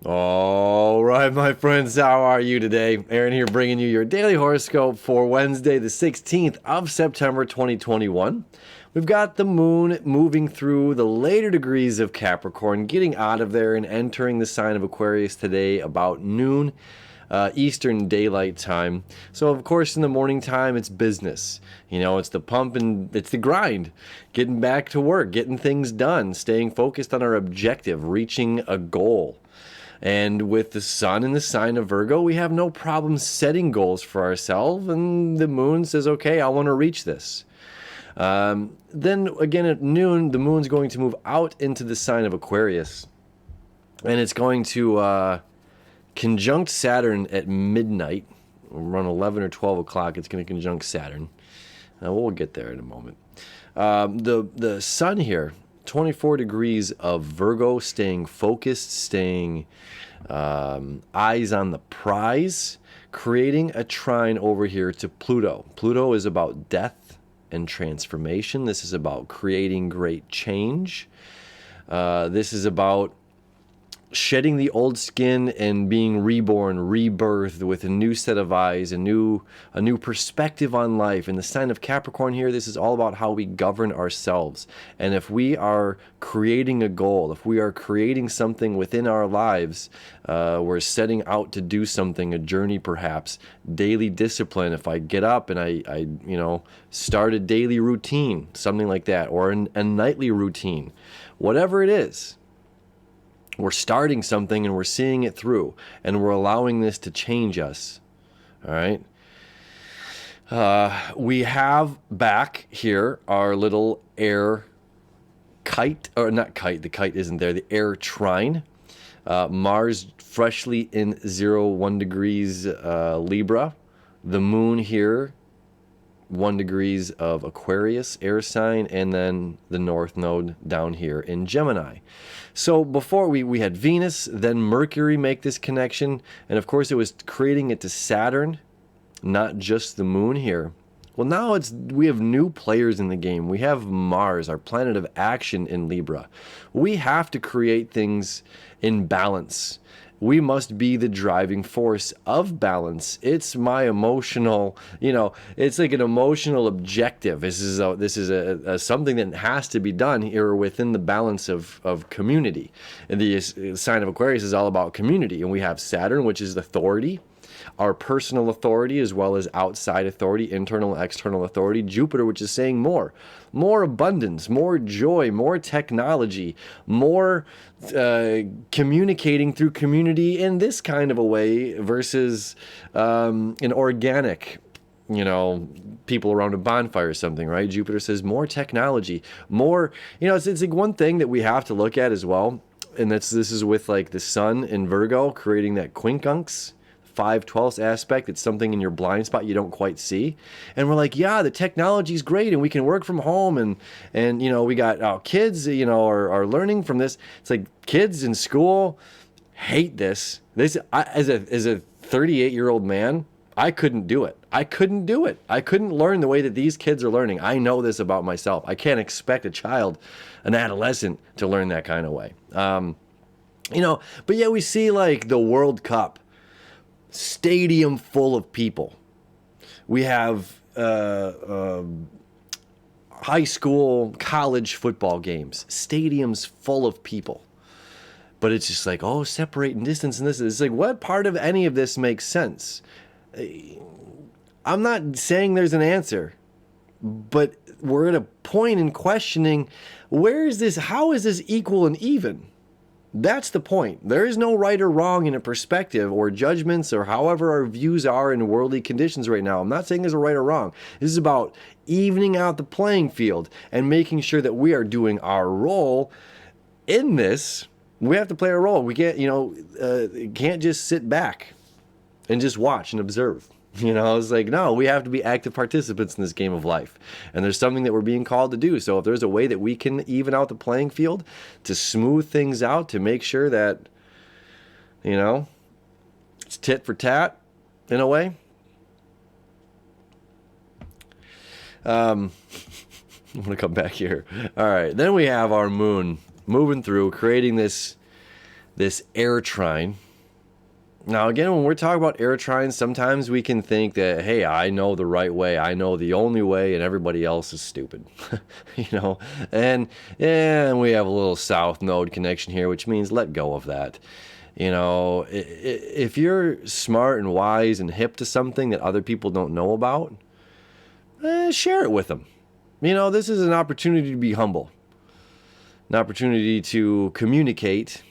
All right, my friends, how are you today? Aaron here bringing you your daily horoscope for Wednesday, the 16th of September, 2021. We've got the moon moving through the later degrees of Capricorn, getting out of there and entering the sign of Aquarius today about noon. Eastern Daylight Time. So, of course, in the morning time, it's business. You know, it's the pump and it's the grind. Getting back to work, getting things done, staying focused on our objective, reaching a goal. And with the sun in the sign of Virgo, we have no problem setting goals for ourselves. And the moon says, okay, I want to reach this. Then again at noon, the moon's going to move out into the sign of Aquarius. And it's going to conjunct Saturn at midnight, around 11 or 12 o'clock. It's going to conjunct Saturn. We'll get there in a moment. The sun here, 24 degrees of Virgo, staying focused, staying eyes on the prize, creating a trine over here to Pluto. Pluto is about death and transformation. This is about creating great change. This is about shedding the old skin and being reborn, rebirthed with a new set of eyes, a new perspective on life. In the sign of Capricorn here, this is all about how we govern ourselves. And if we are creating a goal, if we are creating something within our lives, we're setting out to do something, a journey perhaps, daily discipline. If I get up and I start a daily routine, something like that, or a nightly routine, whatever it is, we're starting something and we're seeing it through, and we're allowing this to change us. All right. We have back here our little air kite, or not kite, the kite isn't there, the air trine. Mars freshly in 0-1 degrees Libra. The moon here, 1 degrees of Aquarius, air sign, and then the North Node down here in Gemini. So before we had Venus, then Mercury make this connection, and of course it was creating it to Saturn, not just the moon here. Well, now we have new players in the game. We have Mars, our planet of action in Libra. We have to create things in balance. We must be the driving force of balance. It's my emotional, it's like an emotional objective. This is a something that has to be done here within the balance of community. And the sign of Aquarius is all about community. And we have Saturn, which is authority, our personal authority, as well as outside authority, internal and external authority. Jupiter, which is saying more abundance, more joy, more technology, more communicating through community in this kind of a way versus an organic, people around a bonfire or something, right? Jupiter says more technology, more, it's like one thing that we have to look at as well. And this is with like the sun in Virgo creating that quincunx 5/12 aspect. It's something in your blind spot you don't quite see, and we're like, yeah, the technology's great and we can work from home, and we got our kids are learning from this. It's like kids in school hate this. As a 38-year-old man, I couldn't do it. I couldn't learn the way that these kids are learning. I know this about myself. I can't expect a child, an adolescent, to learn that kind of way. But yeah, we see like the World Cup, stadium full of people. We have high school, college football games, stadiums full of people. But it's just like, oh, separate and distance and this. It's like, what part of any of this makes sense? I'm not saying there's an answer, but we're at a point in questioning, where is this? How is this equal and even? That's the point. There is no right or wrong in a perspective or judgments or however our views are in worldly conditions right now. I'm not saying there's a right or wrong. This is about evening out the playing field and making sure that we are doing our role in this. We have to play a role. We can't just sit back and just watch and observe. It's like, no, we have to be active participants in this game of life. And there's something that we're being called to do. So if there's a way that we can even out the playing field to smooth things out, to make sure that, it's tit for tat in a way. I'm going to come back here. All right. Then we have our moon moving through, creating this this air trine. Now, again, when we're talking about air trines, sometimes we can think that, hey, I know the right way, I know the only way, and everybody else is stupid, and we have a little south node connection here, which means let go of that. If you're smart and wise and hip to something that other people don't know about, share it with them. This is an opportunity to be humble, an opportunity to communicate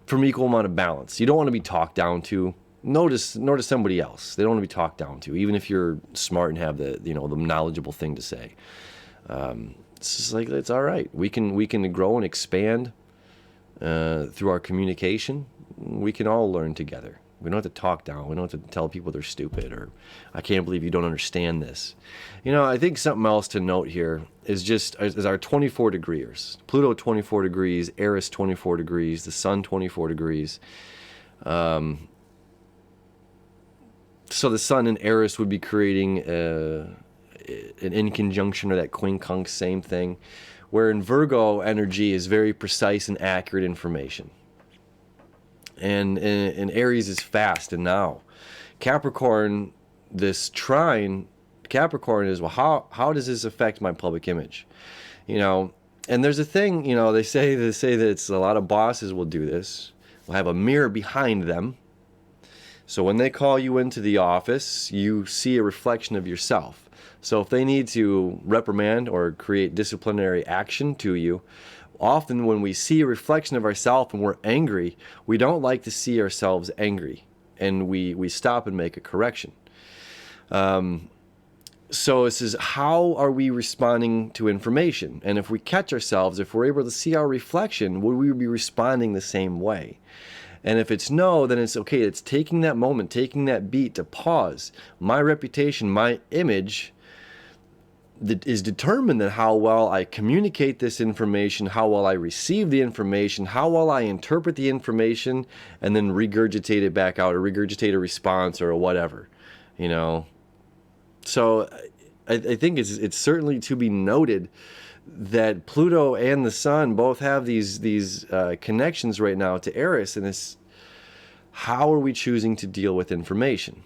from equal amount of balance. You don't want to be talked down to, nor to somebody else. They don't want to be talked down to, even if you're smart and have the knowledgeable thing to say. It's just like, it's all right. We can grow and expand through our communication. We can all learn together. We don't have to talk down. We don't have to tell people they're stupid or I can't believe you don't understand this. I think something else to note here is our 24 degrees. Pluto 24 degrees, Eris 24 degrees, the Sun 24 degrees. So the Sun and Eris would be creating an in conjunction, or that quincunx, same thing, where in Virgo energy is very precise and accurate information. And Aries is fast and now. Capricorn, this trine, Capricorn is, well, how does this affect my public image? And there's a thing, they say that it's a lot of bosses will do this. Will have a mirror behind them. So when they call you into the office, you see a reflection of yourself. So if they need to reprimand or create disciplinary action to you, often when we see a reflection of ourselves and we're angry, we don't like to see ourselves angry, and we stop and make a correction. So this is, how are we responding to information? And if we catch ourselves, if we're able to see our reflection, would we be responding the same way? And if it's no, then it's okay. It's taking that moment, taking that beat to pause. My reputation, my image that is determined in how well I communicate this information, how well I receive the information, how well I interpret the information, and then regurgitate it back out, or regurgitate a response or whatever, So I think it's certainly to be noted that Pluto and the Sun both have these connections right now to Eris, and it's, how are we choosing to deal with information?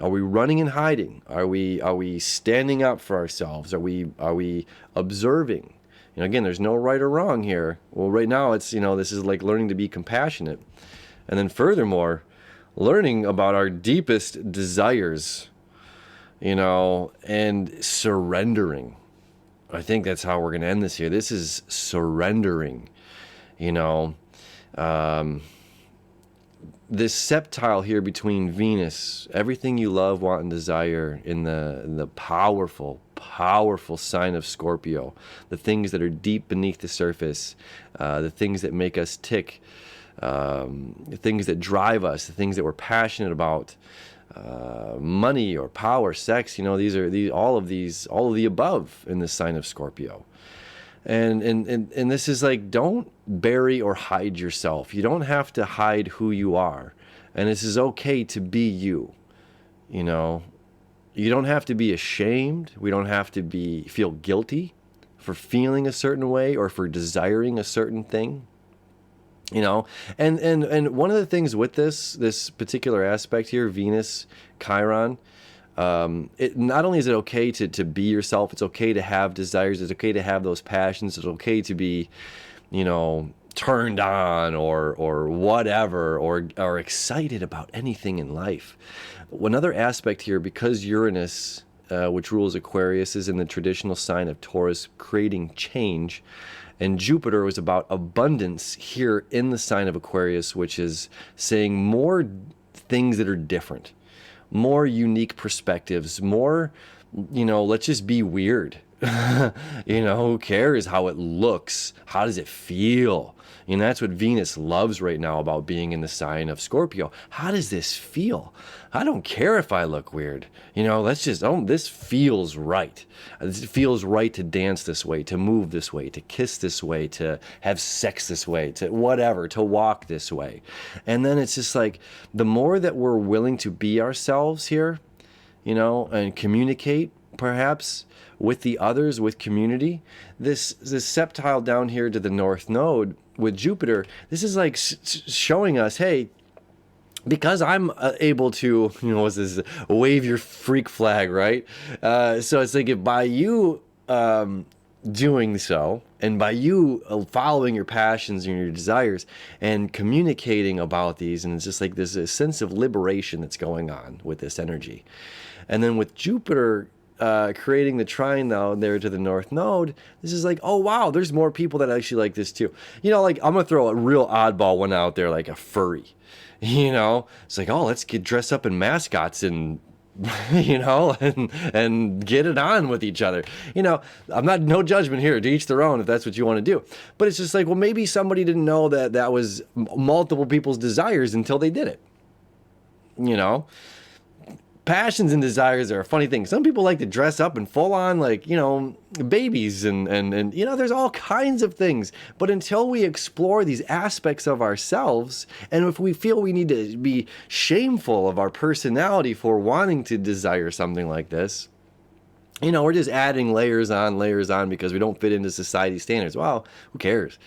Are we running and hiding? Are we standing up for ourselves? Are we observing? Again, there's no right or wrong here. Well, right now it's, this is like learning to be compassionate. And then furthermore, learning about our deepest desires, and surrendering. I think that's how we're going to end this here. This is surrendering, this septile here between Venus, everything you love, want, and desire, in the powerful sign of Scorpio, the things that are deep beneath the surface, the things that make us tick, the things that drive us, the things that we're passionate about, money or power, sex, these are all of the above in the sign of Scorpio. And this is like, don't bury or hide yourself. You don't have to hide who you are. And this is okay to be you. You don't have to be ashamed. We don't have to feel guilty for feeling a certain way or for desiring a certain thing. And one of the things with this particular aspect here, Venus, Chiron, it not only is it okay to be yourself, it's okay to have desires, it's okay to have those passions, it's okay to be, turned on or whatever, or excited about anything in life. Another aspect here, because Uranus, which rules Aquarius, is in the traditional sign of Taurus, creating change, and Jupiter was about abundance here in the sign of Aquarius, which is saying more things that are different, more unique perspectives, more, let's just be weird. Who cares how it looks? How does it feel? That's what Venus loves right now about being in the sign of Scorpio. How does this feel? I don't care if I look weird. This feels right. It feels right to dance this way, to move this way, to kiss this way, to have sex this way, to whatever, to walk this way. And then it's just like, the more that we're willing to be ourselves here, and communicate perhaps with the others, with community, this septile down here to the North Node with Jupiter, this is like showing us, hey, because I'm able to, what's this, wave your freak flag, right? So it's like if by you doing so, and by you following your passions and your desires and communicating about these, and it's just like there's a sense of liberation that's going on with this energy. And then with Jupiter creating the trine now there to the North Node, this is like, oh wow, there's more people that actually like this too. Like I'm gonna throw a real oddball one out there, like a furry. It's like, oh, let's get dressed up in mascots and and get it on with each other. I'm not, no judgment here, to each their own if that's what you want to do. But it's just like, well, maybe somebody didn't know that that was multiple people's desires until they did it. Passions and desires are a funny thing. Some people like to dress up in full on, like, babies and there's all kinds of things. But until we explore these aspects of ourselves, and if we feel we need to be shameful of our personality for wanting to desire something like this, we're just adding layers on because we don't fit into society standards. Well, who cares?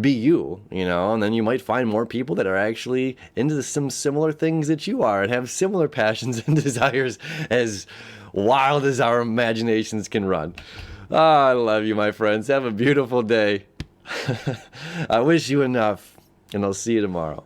Be you, and then you might find more people that are actually into some similar things that you are and have similar passions and desires as wild as our imaginations can run. I love you, my friends. Have a beautiful day. I wish you enough, and I'll see you tomorrow.